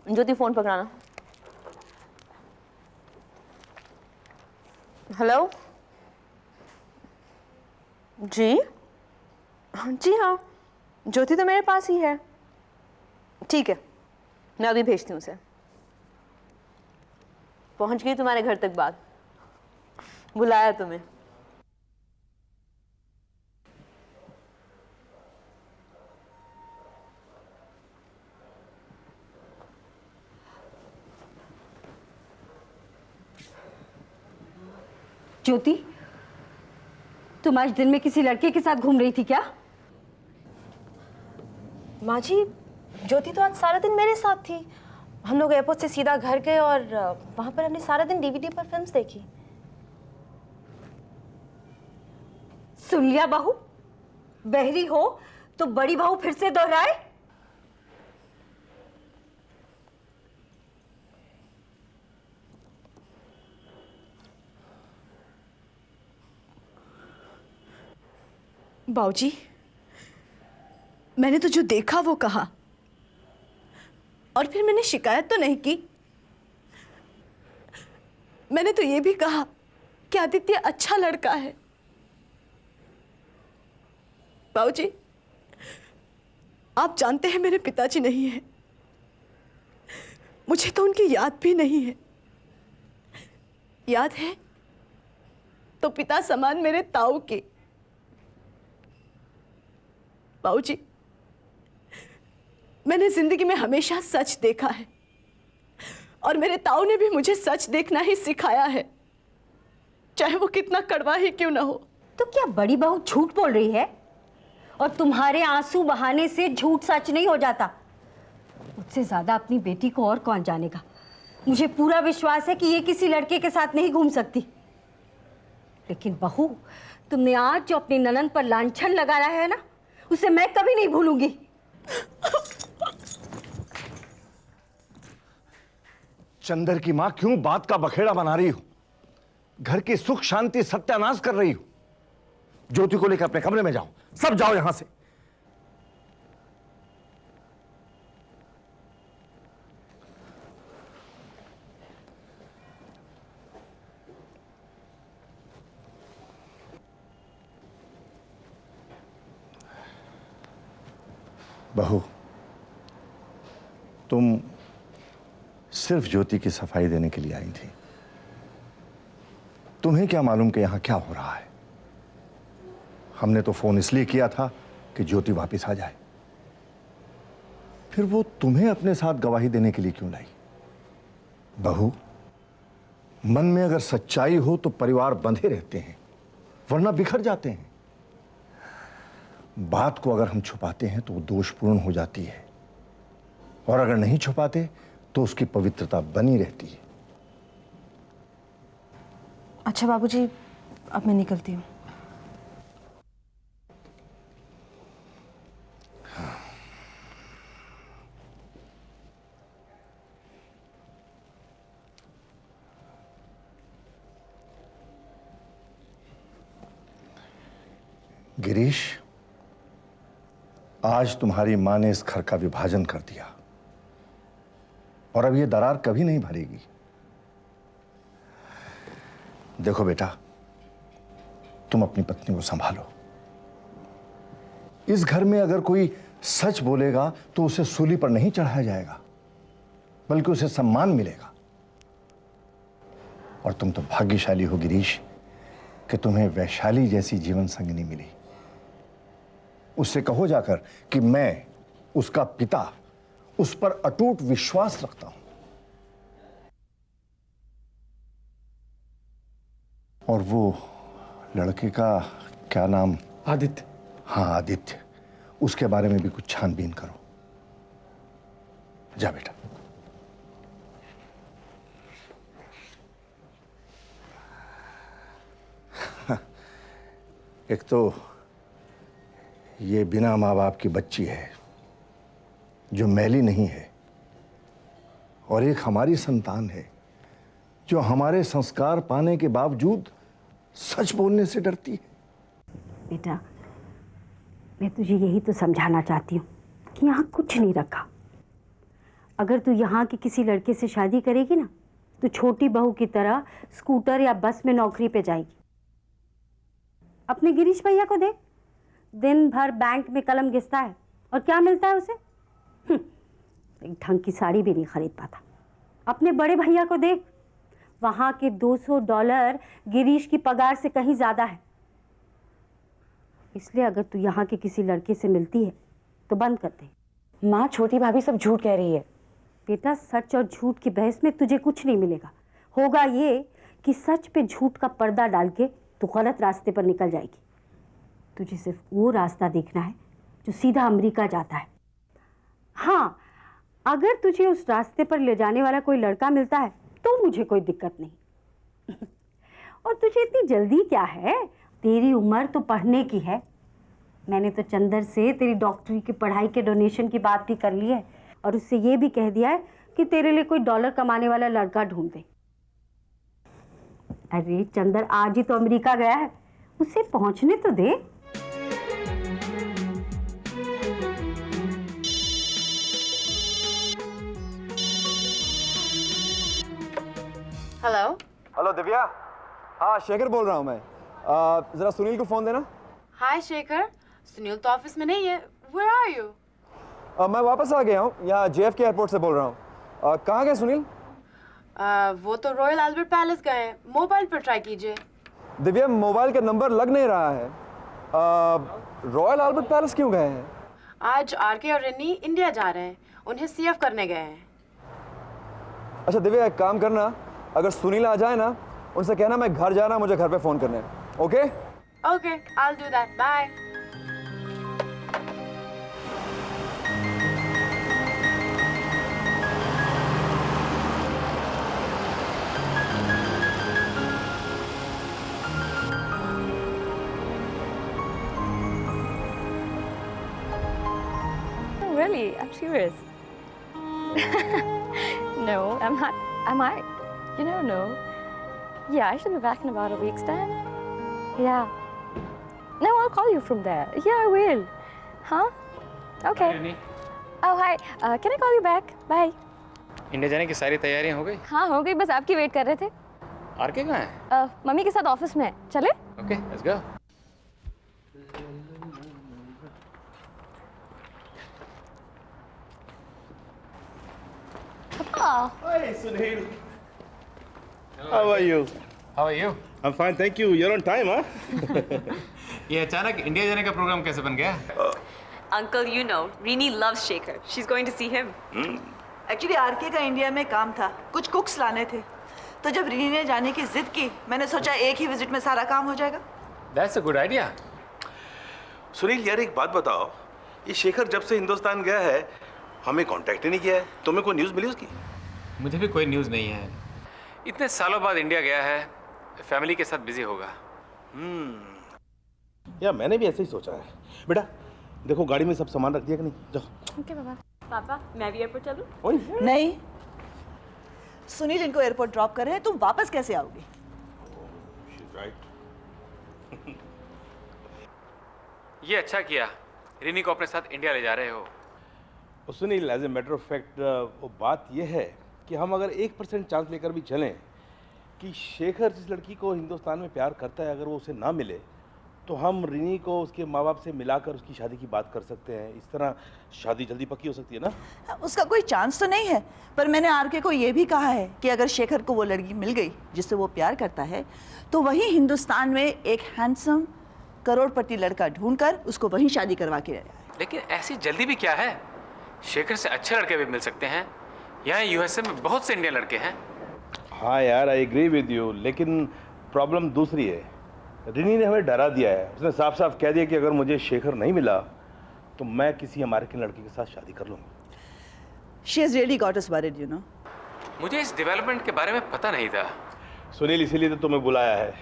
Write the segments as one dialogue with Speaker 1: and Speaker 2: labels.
Speaker 1: ज्योति phone पकड़ाना। Hello जी। जी हाँ, ज्योति तो मेरे पास ही है। ठीक है, मैं अभी भेजती हूँ उसे। पहुंच गई तुम्हारे घर तक बात। बुलाया तुम्हें।
Speaker 2: ज्योति, तुम आज दिन में किसी लड़के के साथ घूम रही थी क्या?
Speaker 1: माँ जी, ज्योति तो आज सारा दिन मेरे साथ थी। हम लोग एयरपोर्ट से सीधा घर गए और वहां पर हमने सारा दिन डीवीडी पर फिल्म्स देखी।
Speaker 2: सुन लिया बहू, बहरी हो तो बड़ी बहू फिर से दोहराए।
Speaker 3: बाऊजी, मैंने तो जो देखा वो कहा, और फिर मैंने शिकायत तो नहीं की। मैंने तो ये भी कहा कि आदित्य अच्छा लड़का है। बाऊजी, आप जानते हैं मेरे पिताजी नहीं है, मुझे तो उनकी याद भी नहीं है। याद है तो पिता समान मेरे ताऊ की। बाऊजी, मैंने जिंदगी में हमेशा सच देखा है, और मेरे ताऊ ने भी मुझे सच देखना ही सिखाया है, चाहे वो कितना कड़वा ही क्यों ना हो।
Speaker 2: तो क्या बड़ी बहू झूठ बोल रही है? और तुम्हारे आंसू बहाने से झूठ सच नहीं हो जाता। मुझसे ज्यादा अपनी बेटी को और कौन जानेगा। मुझे पूरा विश्वास है कि ये किसी लड़के के साथ नहीं घूम सकती। लेकिन बहू, तुमने आज जो अपनी ननद पर लांछन लगाया है ना, उसे मैं कभी नहीं भूलूंगी।
Speaker 4: चंदर की मां, क्यों बात का बखेड़ा बना रही हो? घर की सुख शांति सत्यानाश कर रही हो। ज्योति को लेकर अपने कमरे में जाओ, सब जाओ यहां से। बहू, तुम सिर्फ ज्योति की सफाई देने के लिए आई थी। तुम्हें क्या मालूम कि यहां क्या हो रहा है? हमने तो फोन इसलिए किया था कि ज्योति वापस आ जाए। फिर वो तुम्हें अपने साथ गवाही देने के लिए क्यों लाई? बहू, मन में अगर सच्चाई हो तो परिवार बंधे रहते हैं, वरना बिखर जाते हैं। बात को अगर हम छुपाते हैं तो वो दोषपूर्ण हो जाती है, और अगर नहीं छुपाते तो उसकी पवित्रता बनी रहती है।
Speaker 1: अच्छा बाबूजी, अब मैं निकलती हूँ।
Speaker 4: गिरीश, आज तुम्हारी मां ने इस घर का विभाजन कर दिया, और अब ये दरार कभी नहीं भरेगी। देखो बेटा, तुम अपनी पत्नी को संभालो। इस घर में अगर कोई सच बोलेगा तो उसे सूली पर नहीं चढ़ाया जाएगा, बल्कि उसे सम्मान मिलेगा। और तुम तो भाग्यशाली हो गिरीश कि तुम्हें वैशाली जैसी जीवन संगिनी मिली। उससे कहो जाकर कि मैं, उसका पिता, उस पर अटूट विश्वास रखता हूं। और वो लड़के का क्या नाम?
Speaker 5: आदित्य।
Speaker 4: हाँ, आदित्य। उसके बारे में भी कुछ छानबीन करो। जा बेटा। एक तो ये बिना माँ बाप की बच्ची है जो मैली नहीं है, और एक हमारी संतान है जो हमारे संस्कार पाने के बावजूद सच बोलने से डरती है।
Speaker 2: बेटा, मैं तुझे यही तो समझाना चाहती हूँ कि यहाँ कुछ नहीं रखा। अगर तू यहाँ के किसी लड़के से शादी करेगी ना तो छोटी बहू की तरह स्कूटर या बस में नौकरी पे जाएगी। अपने गिरीश भैया को देख, दिन भर बैंक में कलम घिसता है और क्या मिलता है उसे? एक ढंग की साड़ी भी नहीं खरीद पाता। अपने बड़े भैया को देख, वहां के $200 गिरीश की पगार से कहीं ज्यादा है। इसलिए अगर तू यहाँ के किसी लड़के से मिलती है तो बंद कर दे।
Speaker 5: माँ, छोटी भाभी सब झूठ कह रही है।
Speaker 2: बेटा, सच और झूठ की बहस में तुझे कुछ नहीं मिलेगा। होगा ये कि सच पे झूठ का पर्दा डाल के तू गलत रास्ते पर निकल जाएगी। तुझे सिर्फ वो रास्ता देखना है जो सीधा अमेरिका जाता है। हाँ, अगर तुझे उस रास्ते पर ले जाने वाला कोई लड़का मिलता है तो मुझे कोई दिक्कत नहीं। और तुझे इतनी जल्दी क्या है? तेरी उम्र तो पढ़ने की है। मैंने तो चंदर से तेरी डॉक्टरी की पढ़ाई के डोनेशन की बात भी कर ली है और उससे ये भी कह दिया है कि तेरे लिए कोई डॉलर कमाने वाला लड़का ढूंढ दे। अरे चंदर आज ही तो अमेरिका गया है, उसे पहुंचने तो दे।
Speaker 1: हेलो।
Speaker 6: हेलो दिव्या। हाँ, शेखर बोल रहा हूँ मैं। जरा सुनील को फोन देना।
Speaker 7: हाय शेखर, सुनील तो ऑफिस में नहीं है। Where are you?
Speaker 6: मैं वापस आ गया हूँ, यहाँ JFK एयरपोर्ट से बोल रहा हूँ। कहाँ गए सुनील?
Speaker 7: वो तो रॉयल अल्बर्ट पैलेस गए हैं। मोबाइल पर ट्राई कीजिए।
Speaker 6: दिव्या, मोबाइल का नंबर लग नहीं रहा है। रॉयल अल्बर्ट पैलेस क्यों गए हैं?
Speaker 7: आज आरके और रिनी इंडिया जा रहे हैं, उन्हें CF करने गए हैं।
Speaker 6: अच्छा दिव्या, एक काम करना, अगर सुनील आ जाए ना, उनसे कहना मैं घर जाना, मुझे घर पे फोन करने। Okay?
Speaker 7: Okay, I'll do that. Bye.
Speaker 8: Really? I'm serious. No, I'm not. Am I? You never know. Yeah, I should be back in about a week's time. Yeah. No, I'll call you from there. Yeah, I will. Huh? Okay. Oh, hi. Can I call you back? Bye.
Speaker 9: India जाने की सारी तैयारियां हो गई?
Speaker 8: हाँ, हो गई। बस आपकी वेट कर रहे थे।
Speaker 9: आरके कहाँ है?
Speaker 8: मम्मी के साथ ऑफिस में है। चले?
Speaker 9: Okay, let's go.
Speaker 10: Hi, Sunil. How are you?
Speaker 9: How are you?
Speaker 10: I'm fine, thank you. You're on time, huh?
Speaker 9: ये अचानक इंडिया जाने का प्रोग्राम कैसे बन गया?
Speaker 11: Uncle, you know, Rini loves Shekhar. She's going to see him.
Speaker 3: Actually RK का India में काम था, कुछ कुक्स लाने थे। तो जब रीनी ने जाने की जिद की, मैंने सोचा एक ही विजिट में सारा काम हो जाएगा।
Speaker 9: That's a good idea.
Speaker 10: Sunil यार, एक बात बताओ, ये शेखर जब से हिंदुस्तान गया है हमें कांटेक्ट ही नहीं किया है। तुम्हें कोई न्यूज़ मिली उसकी?
Speaker 9: मुझे भी कोई न्यूज़ नहीं है। इतने सालों बाद इंडिया गया है, फैमिली के साथ बिजी होगा।
Speaker 10: यार मैंने भी ऐसे ही सोचा है। बेटा देखो, गाड़ी में सब सामान रख दिया कि नहीं? जाओ।
Speaker 8: Okay, पापा।
Speaker 11: पापा, मैं भी एयरपोर्ट चलूं?
Speaker 3: नहीं, सुनील इनको एयरपोर्ट ड्रॉप कर रहे हैं, तुम वापस कैसे आओगी?
Speaker 9: ये अच्छा किया, रिनी को अपने साथ इंडिया ले जा रहे हो।
Speaker 10: Sunil, as a matter of fact वो बात यह है कि हम अगर 1% चांस लेकर भी चलें कि शेखर जिस लड़की को हिंदुस्तान में प्यार करता है, अगर वो उसे ना मिले तो हम रिनी को उसके माँ बाप से मिलाकर उसकी शादी की बात कर सकते हैं। इस तरह शादी जल्दी पक्की हो सकती है ना?
Speaker 3: उसका कोई चांस तो नहीं है, पर मैंने आरके को ये भी कहा है कि अगर शेखर को वो लड़की मिल गई जिससे वो प्यार करता है तो वही हिंदुस्तान में एक हैंडसम करोड़पति लड़का ढूंढकर उसको वहीं शादी करवा के आए।
Speaker 9: लेकिन ऐसी जल्दी भी क्या है? शेखर से अच्छे लड़के भी मिल सकते हैं। यहाँ USA में बहुत से इंडियन लड़के हैं।
Speaker 10: हाँ यार, आई एग्री विद यू, लेकिन प्रॉब्लम दूसरी है। रिनी ने हमें डरा दिया है। उसने साफ साफ कह दिया कि अगर मुझे शेखर नहीं मिला तो मैं किसी अमेरिकन लड़की के साथ शादी कर लूँगी।
Speaker 3: She has really got us worried, you know.
Speaker 9: मुझे इस डेवलपमेंट के बारे में पता नहीं था।
Speaker 10: सुनील, इसीलिए तो तुम्हें बुलाया है।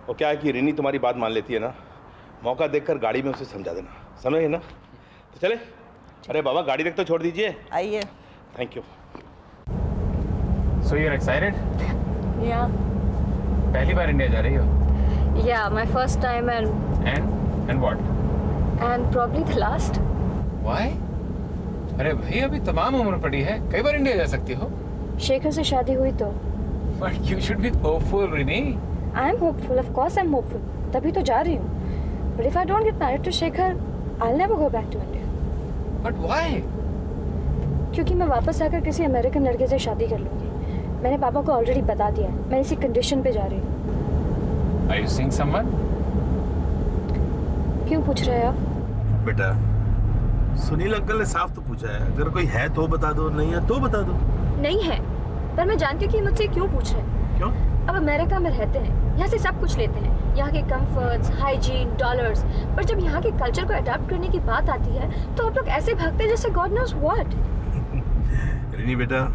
Speaker 10: वो क्या है कि रिनी तुम्हारी बात मान लेती है ना, मौका देखकर गाड़ी में उसे समझा देना, समझे ना? तो चले। अरे बाबा, गाड़ी तक तो छोड़ दीजिए।
Speaker 3: आइए।
Speaker 10: Thank you.
Speaker 9: So you're excited?
Speaker 8: Yeah.
Speaker 9: पहली बार इंडिया जा रही हो?
Speaker 8: Yeah, my first time and
Speaker 9: And what?
Speaker 8: probably the last.
Speaker 9: Why? अरे भाई अभी तमाम उम्र पड़ी है, कई बार इंडिया जा सकती हो।
Speaker 8: शेखर से शादी हुई तो।
Speaker 9: But you should be hopeful, Rini.
Speaker 8: I am hopeful, of course I'm hopeful. तभी तो जा रही हूँ. But if I don't get married to Shekhar, I'll never go back to India.
Speaker 9: But why?
Speaker 8: क्योंकि मैं वापस आकर किसी अमेरिकन लड़के से शादी कर लूँगी. मैंने पापा को ऑलरेडी बता दिया है. मैं इसी कंडीशन पे जा रही हूँ.
Speaker 9: Are you seeing someone?
Speaker 8: क्यों पूछ रहे हैं आप?
Speaker 10: बेटा, सुनील अंकल ने साफ तो पूछा है, अगर कोई है तो बता दो, नहीं है तो बता दो।
Speaker 8: नहीं है, पर मैं जानती हूँ कि मुझसे क्यों पूछ रहे हैं.
Speaker 10: क्यों?
Speaker 8: अब अमेरिका में रहते हैं, यहाँ से सब कुछ लेते हैं, यहाँ के कंफर्ट्स, हाइजीन, डॉलर्स, पर जब यहाँ के कल्चर को अडॉप्ट करने की बात आती है तो आप लोग ऐसे भागते हैं जैसे गॉड नोस व्हाट.
Speaker 10: रिनी बेटा,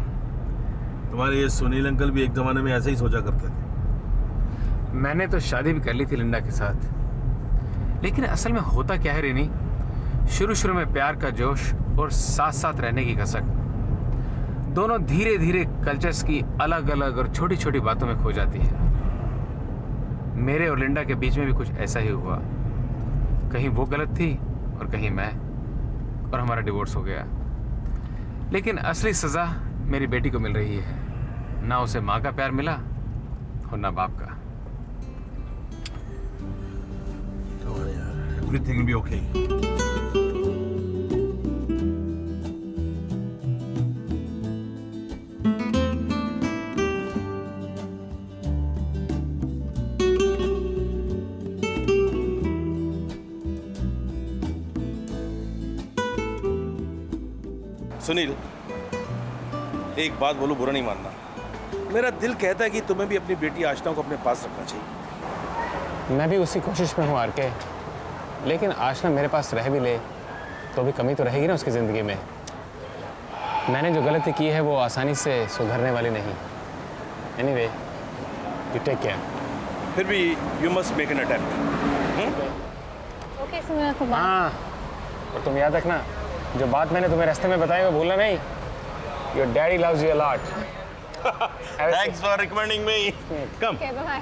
Speaker 10: तुम्हारे ये सुनील अंकल भी एक जमाने में ऐसे ही सोचा करते थे।
Speaker 9: मैंने तो शादी भी कर ली थी लिंडा के साथ, लेकिन असल में होता क्या है रिनी, शुरू शुरू में प्यार का जोश और साथ साथ रहने की कसक, दोनों धीरे धीरे कल्चर्स की अलग अलग और छोटी छोटी बातों में खो जाती है। मेरे और लिंडा के बीच में भी कुछ ऐसा ही हुआ, कहीं वो गलत थी और कहीं मैं, और हमारा डिवोर्स हो गया। लेकिन असली सजा मेरी बेटी को मिल रही है, ना उसे माँ का प्यार मिला और ना बाप का।
Speaker 10: Everything will be okay. Sunil, एक बात बोलो, बुरा नहीं मानना। मेरा दिल कहता है कि तुम्हें भी अपनी बेटी आशना को अपने पास रखना चाहिए।
Speaker 9: मैं भी उसी कोशिश में हूँ आर के, लेकिन आशना मेरे पास रह भी ले तो भी कमी तो रहेगी ना उसकी ज़िंदगी में। मैंने जो गलती की है वो आसानी से सुधरने वाली नहीं। Anyway, you take care.
Speaker 10: फिर भी you must make an attempt.
Speaker 8: Okay Sunil Kumar.
Speaker 9: हाँ, और तुम याद रखना, जो बात मैंने तुम्हें रास्ते में बताई वो भूलना नहीं। Your daddy loves you a lot.
Speaker 10: Thanks for recommending me. Come,
Speaker 8: okay bye.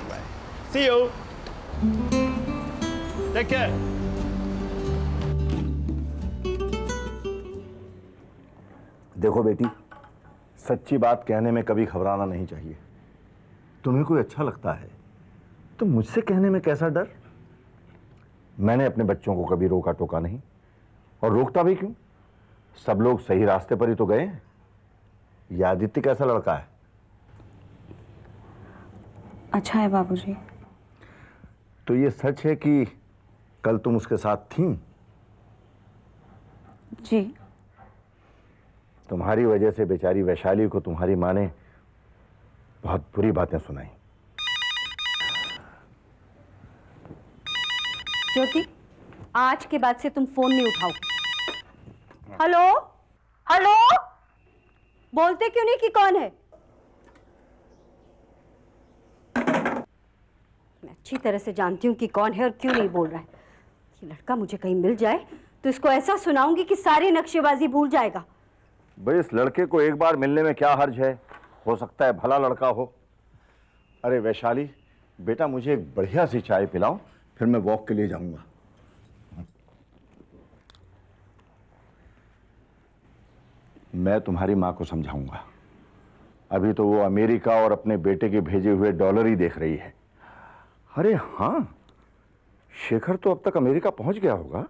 Speaker 10: See you, take care.
Speaker 4: देखो बेटी, सच्ची बात कहने में कभी घबराना नहीं चाहिए। तुम्हें कोई अच्छा लगता है तो मुझसे कहने में कैसा डर। मैंने अपने बच्चों को कभी रोका टोका नहीं, और रोकता भी क्यों, सब लोग सही रास्ते पर ही तो गए हैं। ये आदित्य कैसा लड़का है?
Speaker 5: अच्छा है बाबूजी।
Speaker 4: तो ये सच है कि कल तुम उसके साथ थीं?
Speaker 5: जी।
Speaker 4: तुम्हारी वजह से बेचारी वैशाली को तुम्हारी माँ ने बहुत बुरी बातें सुनाई।
Speaker 2: ज्योति, आज के बाद से तुम फोन नहीं उठाओ। हेलो हेलो, बोलते क्यों नहीं कि कौन है? मैं अच्छी तरह से जानती हूँ कि कौन है और क्यों नहीं बोल रहा है। ये लड़का मुझे कहीं मिल जाए तो इसको ऐसा सुनाऊंगी कि सारी नक्शेबाजी भूल जाएगा।
Speaker 4: भाई, इस लड़के को एक बार मिलने में क्या हर्ज है, हो सकता है भला लड़का हो। अरे वैशाली बेटा, मुझे एक बढ़िया सी चाय पिलाओ, फिर मैं वॉक के लिए जाऊंगा। मैं तुम्हारी माँ को समझाऊंगा। अभी तो वो अमेरिका और अपने बेटे के भेजे हुए डॉलर ही देख रही है। अरे हाँ, शेखर तो अब तक अमेरिका पहुंच गया होगा।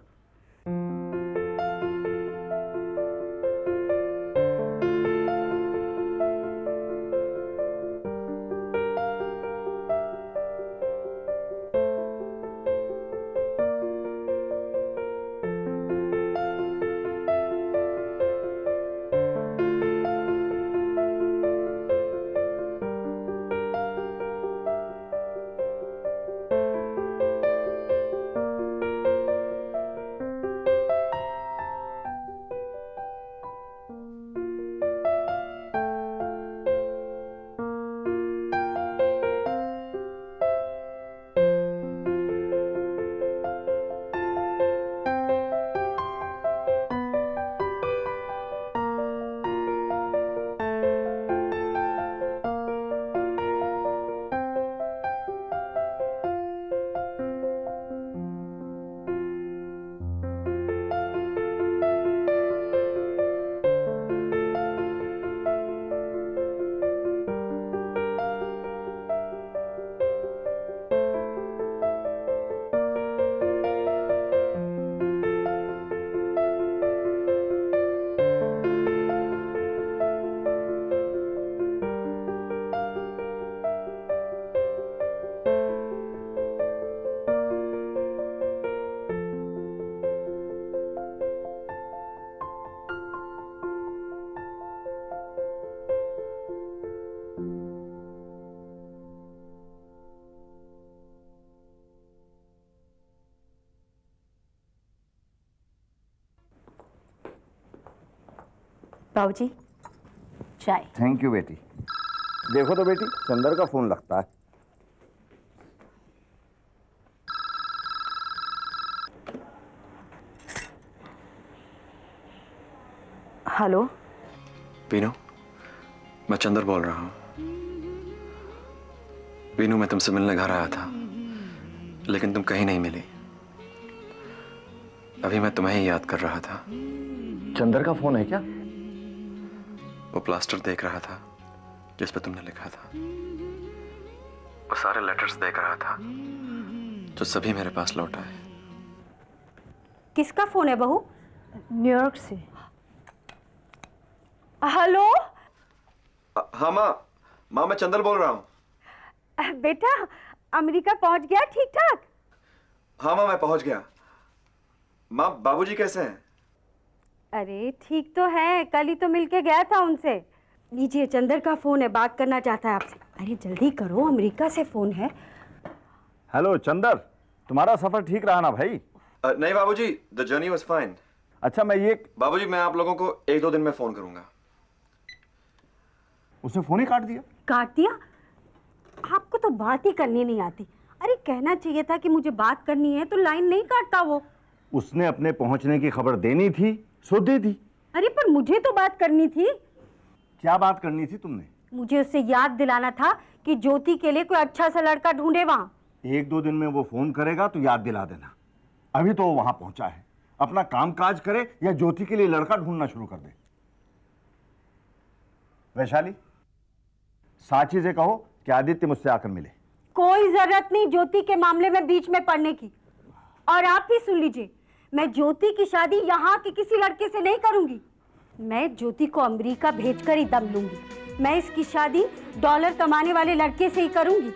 Speaker 2: बाबूजी चाय।
Speaker 4: थैंक यू बेटी। देखो तो बेटी, चंदर का फोन लगता है।
Speaker 1: हेलो।
Speaker 6: बीनू, मैं चंदर बोल रहा हूँ। बीनू, मैं तुमसे मिलने घर आया था, लेकिन तुम कहीं नहीं मिली। अभी मैं तुम्हें ही याद कर रहा था।
Speaker 4: चंदर का फोन है क्या?
Speaker 6: वो प्लास्टर देख रहा था जिस पे तुमने लिखा था। वो सारे लेटर्स देख रहा था जो सभी मेरे पास लौट आए।
Speaker 2: किसका फोन है बहू?
Speaker 1: न्यूयॉर्क से।
Speaker 2: हेलो
Speaker 6: हाँ माँ मैं चंदर बोल रहा हूँ।
Speaker 2: बेटा, अमेरिका पहुंच गया ठीक ठाक?
Speaker 6: हाँ माँ, मैं पहुंच गया। माँ, बाबूजी कैसे हैं?
Speaker 2: अरे ठीक तो है, कल ही तो मिलके गया था उनसे। लीजिए, चंदर का फोन है, बात करना चाहता है आपसे। अरे जल्दी करो, अमेरिका से फोन है।
Speaker 4: हेलो चंदर, तुम्हारा सफर ठीक रहा ना भाई?
Speaker 6: नहीं बाबूजी, द जर्नी वाज फाइन।
Speaker 4: अच्छा मैं ये
Speaker 6: बाबूजी, मैं आप लोगों को 1-2 दिन में फोन करूंगा।
Speaker 4: उसने फोन ही काट दिया।
Speaker 2: काट दिया? आपको तो बात ही करनी नहीं आती। अरे कहना चाहिए था कि मुझे बात करनी है, तो लाइन नहीं काटता वो।
Speaker 4: उसने अपने पहुंचने की खबर देनी थी, सो दे दी।
Speaker 2: अरे पर मुझे तो बात करनी थी।
Speaker 4: क्या बात करनी थी तुमने?
Speaker 2: मुझे उससे याद दिलाना था कि ज्योति के लिए कोई अच्छा सा लड़का ढूंढे वहाँ।
Speaker 4: 1-2 दिन में वो फोन करेगा तो याद दिला देना। अभी तो वो वहां पहुंचा है, अपना काम काज करे या ज्योति के लिए लड़का ढूंढना शुरू कर दे। वैशाली, साची से कहो कि आदित्य मुझसे आकर मिले।
Speaker 2: कोई जरूरत नहीं ज्योति के मामले में बीच में पड़ने की। और आप भी सुन लीजिए, मैं ज्योति की शादी यहाँ के किसी लड़के से नहीं करूंगी। मैं ज्योति को अमेरिका भेजकर ही दम लूंगी। मैं इसकी शादी डॉलर कमाने वाले लड़के से ही करूंगी।